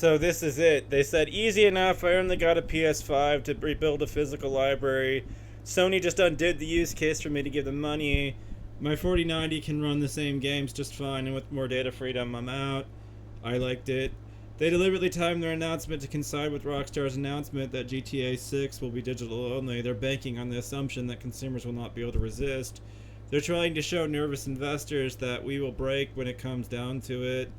So this is it. They said, easy enough. I only got a PS5 to rebuild a physical library. Sony just undid the use case for me to give them money. My 4090 can run the same games just fine, and with more data freedom, I'm out. I liked it. They deliberately timed their announcement to coincide with Rockstar's announcement that GTA 6 will be digital only. They're banking on the assumption that consumers will not be able to resist. They're trying to show nervous investors that we will break when it comes down to it.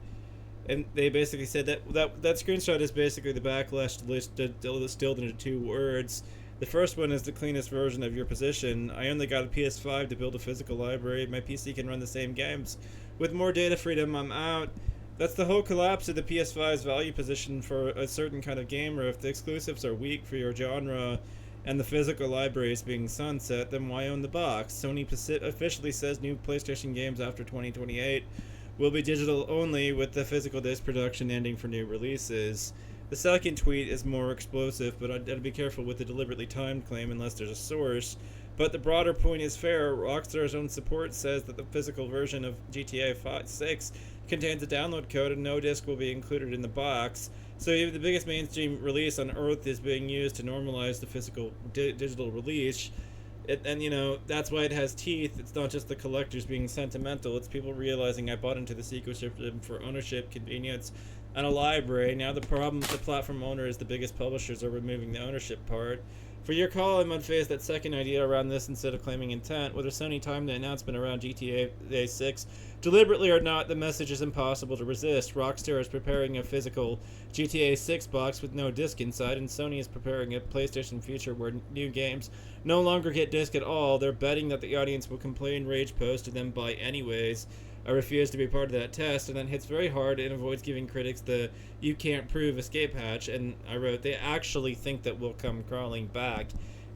And they basically said that screenshot is basically the backlash list distilled into two words. The first one is the cleanest version of your position. I only got a PS5 to build a physical library. My PC can run the same games. With more data freedom, I'm out. That's the whole collapse of the PS5's value position for a certain kind of gamer. If the exclusives are weak for your genre and the physical library is being sunset, then why own the box? Sony officially says new PlayStation games after 2028 will be digital only, with the physical disc production ending for new releases. The second tweet is more explosive, but I'd be careful with the deliberately timed claim unless there's a source. But the broader point is fair. Rockstar's own support says that the physical version of GTA 6 contains a download code and no disc will be included in the box. So even the biggest mainstream release on Earth is being used to normalize the physical digital release. And that's why it has teeth. It's not just the collectors being sentimental. It's people realizing I bought into this ecosystem for ownership, convenience, and a library. Now the problem with the platform owner is the biggest publishers are removing the ownership part. For your call, I'm unfazed that second idea around this instead of claiming intent. Whether Sony timed the announcement around GTA 6 deliberately or not, the message is impossible to resist. Rockstar is preparing a physical GTA 6 box with no disc inside, and Sony is preparing a PlayStation future where new games no longer get disc at all. They're betting that the audience will complain, rage post, and then buy anyways. I refuse to be part of that test, and then hits very hard and avoids giving critics the you can't prove escape hatch. And I wrote, they actually think that we'll come crawling back.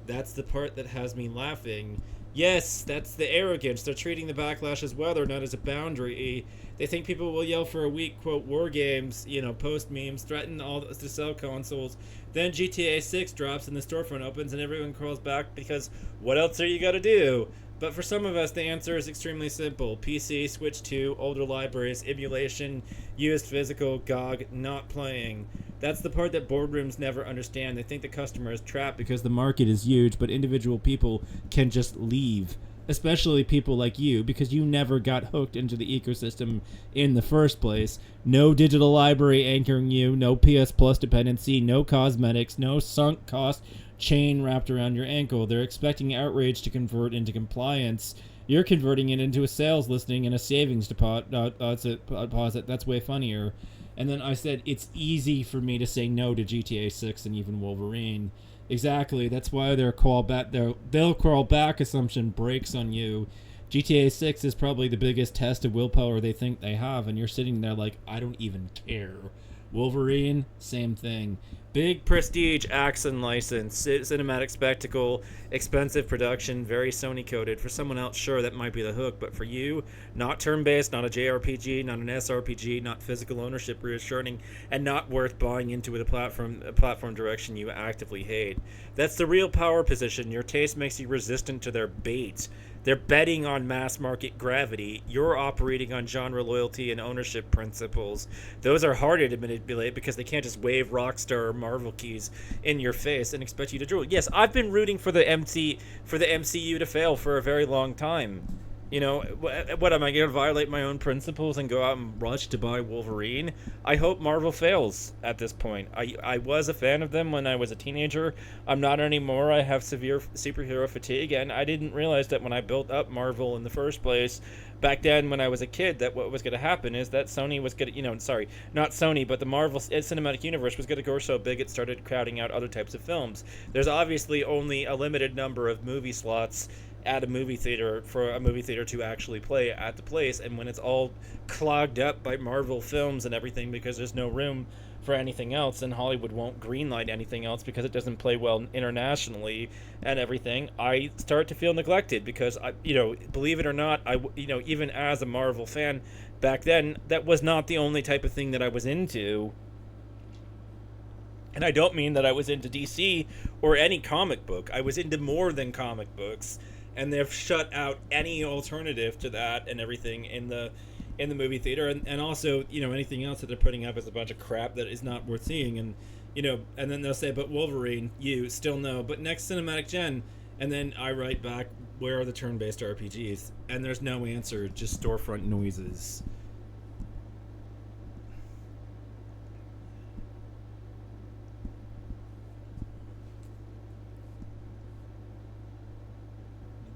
That's the part that has me laughing. Yes, that's the arrogance. They're treating the backlash as weather, not as a boundary. They think people will yell for a week, quote, war games, post memes, threaten all to sell consoles. Then GTA 6 drops and the storefront opens and everyone crawls back because what else are you gonna do? But for some of us, the answer is extremely simple. PC, Switch 2, older libraries, emulation, used physical, GOG, not playing. That's the part that boardrooms never understand. They think the customer is trapped because the market is huge, but individual people can just leave. Especially people like you, because you never got hooked into the ecosystem in the first place. No digital library anchoring you, no PS Plus dependency, no cosmetics, no sunk cost chain wrapped around your ankle. They're expecting outrage to convert into compliance. You're converting it into a sales listing and a savings deposit. That's way funnier. And then I said, it's easy for me to say no to GTA 6 and even Wolverine. Exactly. That's why they'll crawl back assumption breaks on you. GTA 6 is probably the biggest test of willpower they think they have, and you're sitting there like, I don't even care. Wolverine, same thing. Big prestige action license, cinematic spectacle, expensive production, very Sony coded. For someone else, sure, that might be the hook, but for you, not turn-based, not a JRPG, not an SRPG, not physical ownership reassuring, and not worth buying into with a platform direction you actively hate. That's the real power position. Your taste makes you resistant to their bait. They're betting on mass market gravity. You're operating on genre loyalty and ownership principles. Those are harder to manipulate because they can't just wave Rockstar or Marvel keys in your face and expect you to drool. Yes, I've been rooting for the MCU to fail for a very long time. What am I going to violate my own principles and go out and rush to buy Wolverine? I hope Marvel fails at this point. I was a fan of them when I was a teenager. I'm not anymore. I have severe superhero fatigue, and I didn't realize that when I built up Marvel in the first place, back then when I was a kid, that what was going to happen is that Sony was going to, not Sony, but the Marvel Cinematic Universe was going to grow so big it started crowding out other types of films. There's obviously only a limited number of movie slots at a movie theater for a movie theater to actually play at the place, and when it's all clogged up by Marvel films and everything because there's no room for anything else, and Hollywood won't greenlight anything else because it doesn't play well internationally and everything, I start to feel neglected because believe it or not, even as a Marvel fan back then, that was not the only type of thing that I was into. And I don't mean that I was into DC or any comic book. I was into more than comic books. And they've shut out any alternative to that and everything in the in the movie theater, and also, you know, anything else that they're putting up is a bunch of crap that is not worth seeing. And, you know, and then they'll say, but Wolverine, you still no, but next cinematic gen. And then I write back, where are the turn-based RPGs? And there's no answer, just storefront noises.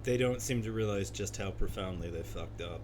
They don't seem to realize just how profoundly they fucked up.